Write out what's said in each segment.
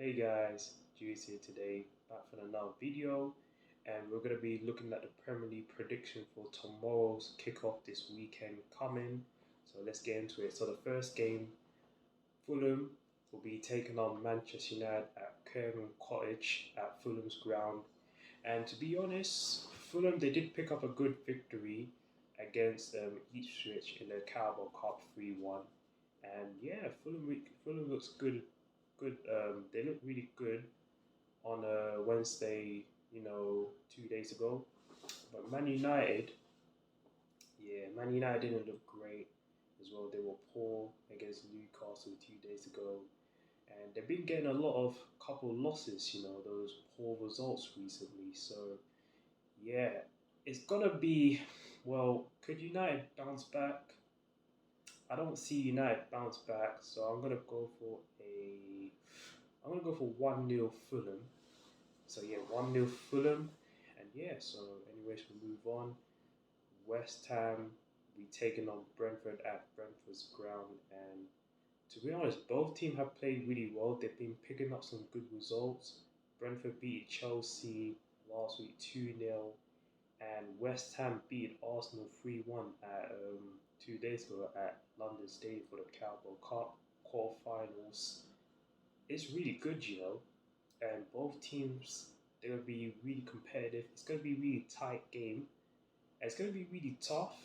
Hey guys, Juice here today, back for another video, and we're going to be looking at the Premier League prediction for tomorrow's kickoff this weekend coming. So let's get into it. So the first game, Fulham will be taking on Manchester United at Craven Cottage at Fulham's ground. And to be honest, Fulham they did pick up a good victory against Ipswich in the Carabao Cup 3-1. And yeah, Fulham looks good. They look really good on a Wednesday, 2 days ago. But Man United, yeah, Man United didn't look great as well. They were poor against Newcastle 2 days ago, and they've been getting a lot of couple losses. Those poor results recently. So yeah, it's gonna be. Well, could United bounce back? I don't see United bounce back, so I'm gonna go for 1-0 Fulham. So yeah, 1-0 Fulham. And yeah, so anyways we move on. West Ham we taking on Brentford at Brentford's ground, and to be honest, both teams have played really well. They've been picking up some good results. Brentford beat Chelsea last week 2-0, and West Ham beat Arsenal 3-1 at 2 days ago at London Stadium for the Carabao Cup quarterfinals. It's really good. And both teams they're gonna be really competitive. It's gonna be a really tight game. It's gonna be really tough,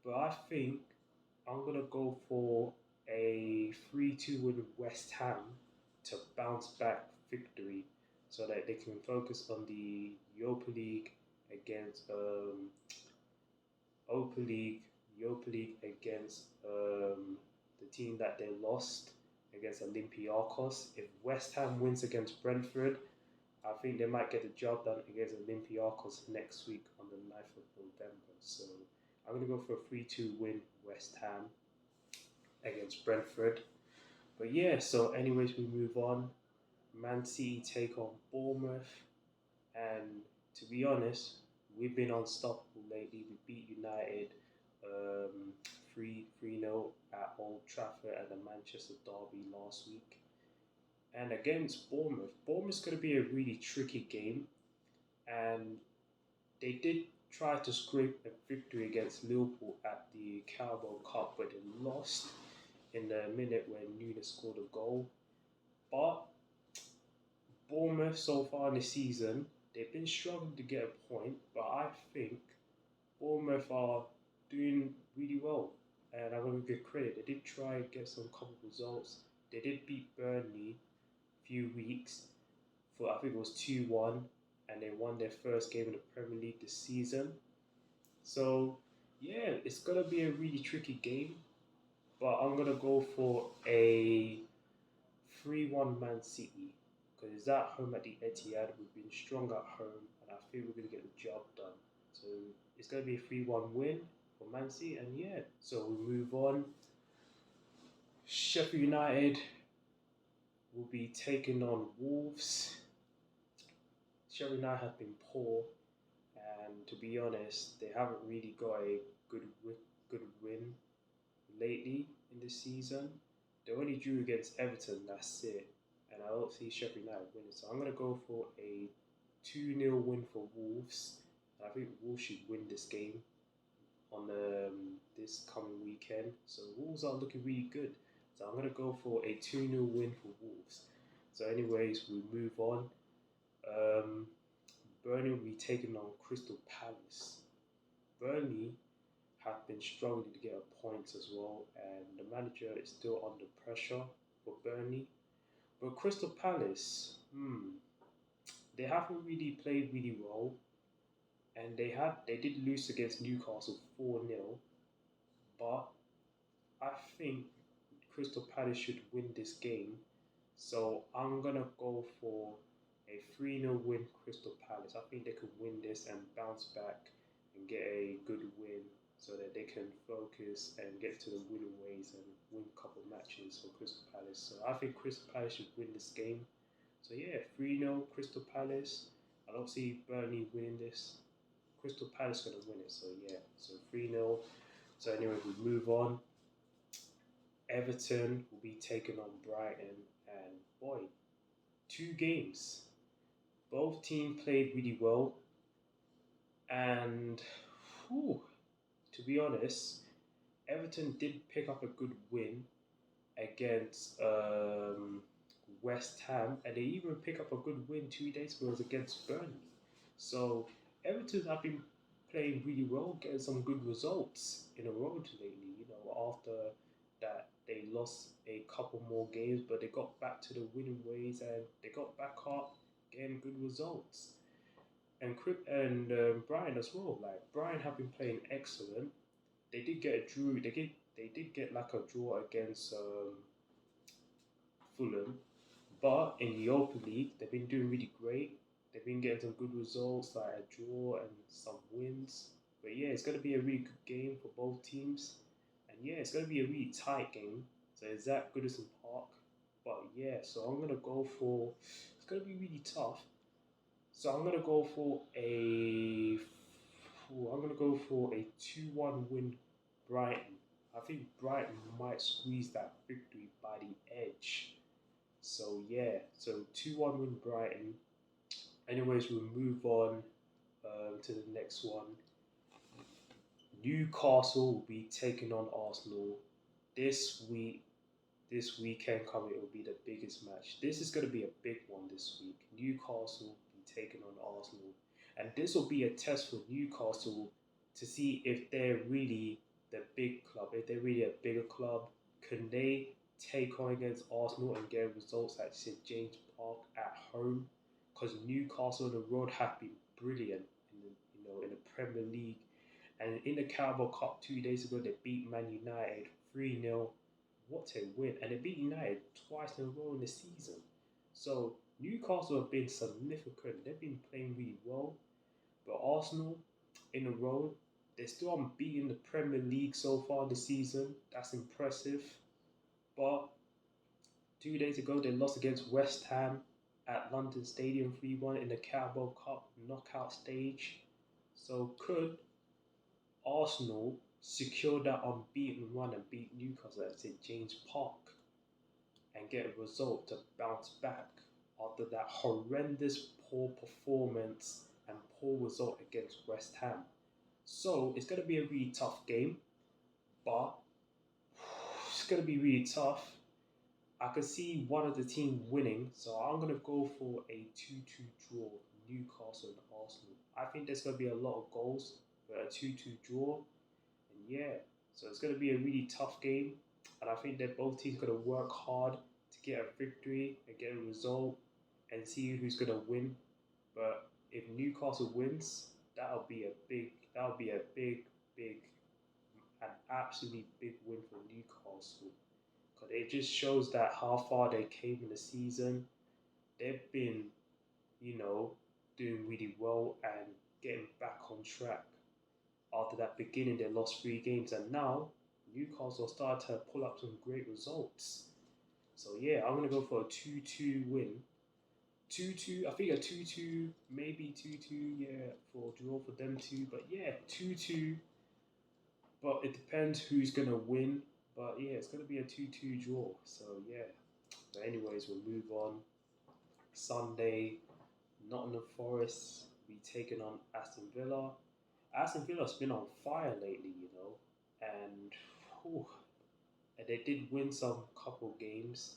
but I think I'm gonna go for a 3-2 win with West Ham to bounce back victory, so that they can focus on the Europa League against Europa League Europa League against the team that they lost against Olympiacos. If West Ham wins against Brentford, I think they might get the job done against Olympiacos next week on the 9th of November. So I'm going to go for a 3-2 win West Ham against Brentford. But yeah, so anyways, we move on. Man City take on Bournemouth. And to be honest, we've been unstoppable lately. We beat United 3-0 at Old Trafford and the Manchester Derby last week. And against Bournemouth's going to be a really tricky game. And they did try to scrape a victory against Liverpool at the Carabao Cup, but they lost in the minute when Nunes scored a goal. But Bournemouth so far in the season, they've been struggling to get a point, but I think Bournemouth are doing really well, and I'm going to give credit. They did try and get some couple results. They did beat Burnley a few weeks for I think it was 2-1, and they won their first game in the Premier League this season. So yeah, it's gonna be a really tricky game, but I'm gonna go for a 3-1 Man City because it's at home at the Etihad. We've been strong at home, and I feel we're gonna get the job done. So it's gonna be a 3-1 win for Man City, and yeah. So we move on. Sheffield United will be taking on Wolves. Sheffield United have been poor, and to be honest, they haven't really got a good win lately in this season. They only drew against Everton, that's it. And I don't see Sheffield United winning. So I'm going to go for a 2-0 win for Wolves. I think Wolves should win this game on this coming weekend. So Wolves are looking really good. So I'm going to go for a 2-0 win for Wolves. So anyways, we move on. Burnley will be taking on Crystal Palace. Burnley have been struggling to get a point as well, and the manager is still under pressure for Burnley. But Crystal Palace, they haven't really played really well, and they did lose against Newcastle 4-0. But I think Crystal Palace should win this game, so I'm gonna go for a 3-0 win Crystal Palace. I think they could win this and bounce back and get a good win so that they can focus and get to the winning ways and win a couple matches for Crystal Palace. So I think Crystal Palace should win this game. So yeah, 3-0 Crystal Palace. I don't see Burnley winning this. Crystal Palace going to win it. So yeah, so 3-0. So anyway, we move on. Everton will be taking on Brighton, and boy, two games. Both teams played really well, and whew, to be honest, Everton did pick up a good win against West Ham, and they even pick up a good win 2 days ago against Burnley. So Everton have been playing really well, getting some good results in a row lately. After that they lost a couple more games, but they got back to the winning ways and they got back up, getting good results. And Brian as well. Like Brian have been playing excellent. They did get a draw. They did get like a draw against Fulham, but in the Europa League, they've been doing really great. They've been getting some good results, like a draw and some wins. But yeah, it's going to be a really good game for both teams. And yeah, it's going to be a really tight game. So it's at Goodison Park. But yeah, so I'm going to go for. It's going to be really tough. So I'm going to go for a. I'm going to go for a 2-1 win Brighton. I think Brighton might squeeze that victory by the edge. So yeah, so 2-1 win Brighton. Anyways, we'll move on to the next one. Newcastle will be taking on Arsenal this week. This weekend coming, it will be the biggest match. This is going to be a big one this week. Newcastle will be taking on Arsenal, and this will be a test for Newcastle to see if they're really the big club. If they're really a bigger club, can they take on against Arsenal and get results at St James Park at home? Because Newcastle on the road have been brilliant in the Premier League, and in the Carabao Cup 2 days ago they beat Man United 3-0. What a win! And they beat United twice in a row in the season. So Newcastle have been significant. They've been playing really well, but Arsenal in a row, they're still unbeaten in the Premier League so far this season. That's impressive. But 2 days ago, they lost against West Ham at London Stadium 3-1 in the Carabao Cup knockout stage. So could Arsenal secure that unbeaten run and beat Newcastle at St James Park and get a result to bounce back after that horrendous poor performance and poor result against West Ham? So it's going to be a really tough game, but it's going to be really tough. I could see one of the team winning, so I'm going to go for a 2-2 draw, Newcastle and Arsenal. I think there's going to be a lot of goals for a 2-2 draw, and yeah, so it's going to be a really tough game, and I think that both teams going to work hard to get a victory and get a result and see who's going to win. But if Newcastle wins, that'll be a big, an absolutely big win for Newcastle. Because it just shows that how far they came in the season. They've been, doing really well and getting back on track. After that beginning, they lost 3 games, and now Newcastle started to pull up some great results. So yeah, I'm gonna go for a 2-2 win. 2-2, I think a 2-2, maybe 2-2, yeah, for draw for them too. But yeah, 2-2. But it depends who's gonna win. But yeah, it's gonna be a 2-2 draw. So yeah. But anyways, we'll move on. Sunday, Nottingham Forest will be taking on Aston Villa. Aston Villa's been on fire lately, and whew, and they did win some couple games,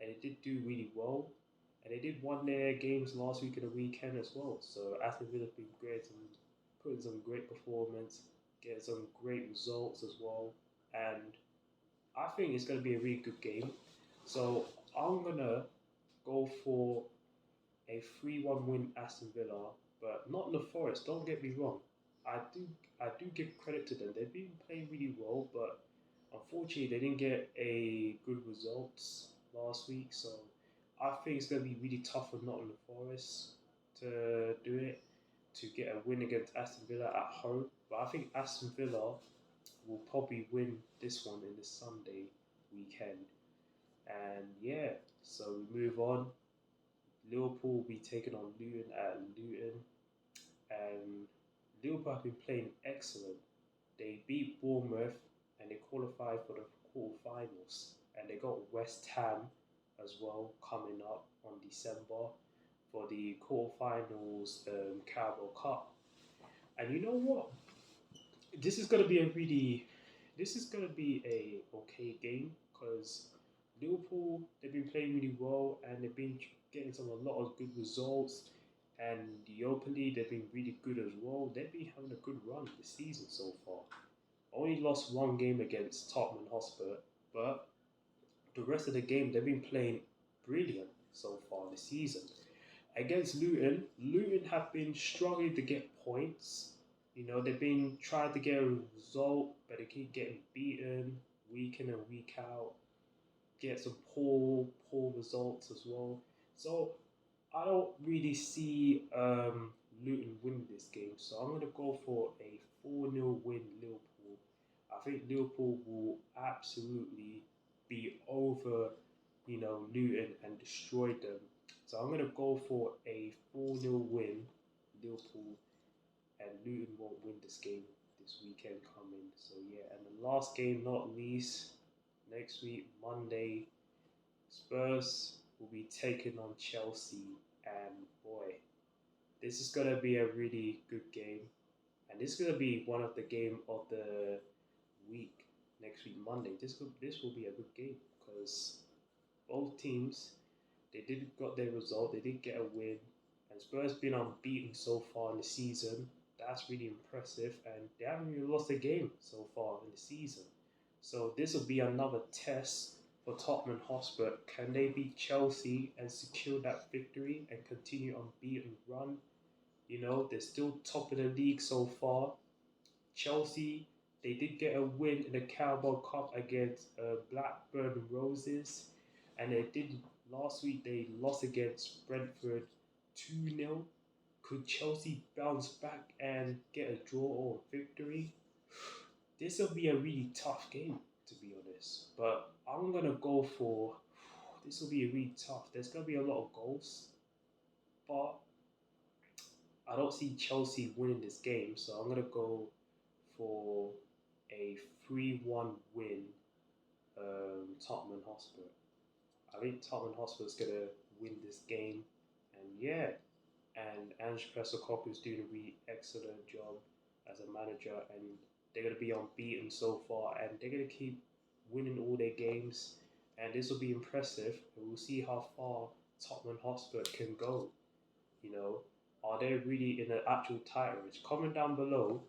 and they did do really well, and they did won their games last week and the weekend as well. So Aston Villa's been great and putting some great performance, getting some great results as well, and I think it's going to be a really good game. So I'm gonna go for a 3-1 win Aston Villa, but not in the Forest. Don't get me wrong. I do give credit to them. They've been playing really well, but unfortunately they didn't get a good results last week. So I think it's going to be really tough for Nottingham Forest to do it, to get a win against Aston Villa at home. But I think Aston Villa will probably win this one in the Sunday weekend. And yeah, so we move on. Liverpool will be taking on Luton at Luton, and Liverpool have been playing excellent. They beat Bournemouth and they qualified for the quarterfinals, and they got West Ham as well coming up on the December for the quarterfinals Carabao Cup. And you know what? This is gonna be a really, this is gonna be a okay game because Liverpool they've been playing really well and they've been getting some a lot of good results. And the Europa League they've been really good as well. They've been having a good run this season so far. Only lost one game against Tottenham Hotspur, but the rest of the game they've been playing brilliant so far this season. Against Luton, Luton have been struggling to get points. You know, they've been trying to get a result, but they keep getting beaten week in and week out. Get some poor results as well. So I don't really see Luton winning this game. So I'm gonna go for a 4-0 win Liverpool. I think Liverpool will absolutely be over, Luton and destroy them. So I'm gonna go for a 4-0 win Liverpool, and Luton won't win this game this weekend coming. So yeah, and the last game, not least, next week Monday, Spurs will be taking on Chelsea, and boy, this is gonna be a really good game, and this is gonna be one of the game of the week next week Monday. This will be a good game because both teams they did got their result. They did get a win, and Spurs been unbeaten so far in the season. That's really impressive, and they haven't even lost a game so far in the season. So this will be another test for Tottenham Hotspur. Can they beat Chelsea and secure that victory and continue unbeaten run? You know, they're still top of the league so far. Chelsea, they did get a win in the Carabao Cup against Blackburn Roses, and they did last week. They lost against Brentford 2-0. Could Chelsea bounce back and get a draw or a victory? This will be a really tough game, to be honest. But I'm gonna go for this will be really tough. There's gonna be a lot of goals, but I don't see Chelsea winning this game, so I'm gonna go for a 3-1 win, Tottenham Hotspur. I think Tottenham Hotspur is gonna win this game, and yeah, and Ange Postecoglou is doing a really excellent job as a manager, and they're gonna be unbeaten so far, and they're gonna keep winning all their games, and this will be impressive. And we'll see how far Tottenham Hotspur can go. You know, are they really in the actual title race? Comment down below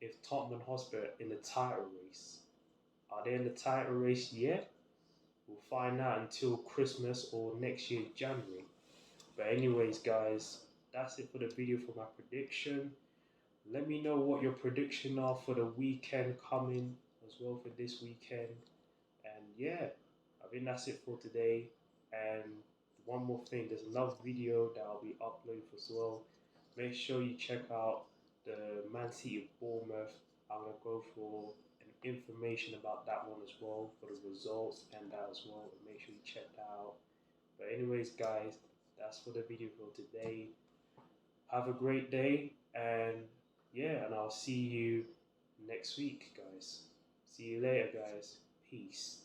if Tottenham Hotspur in the title race. Are they in the title race yet? We'll find out until Christmas or next year, January. But anyways, guys, that's it for the video for my prediction. Let me know what your prediction are for the weekend coming as well for this weekend. And yeah, I think that's it for today. And one more thing, there's another video that I'll be uploading as well. Make sure you check out the Man City Bournemouth. I'm gonna go for an information about that one as well for the results and that as well. And make sure you check that out. But anyways, guys, that's for the video for today. Have a great day, and yeah, and I'll see you next week, guys. See you later, guys. Peace.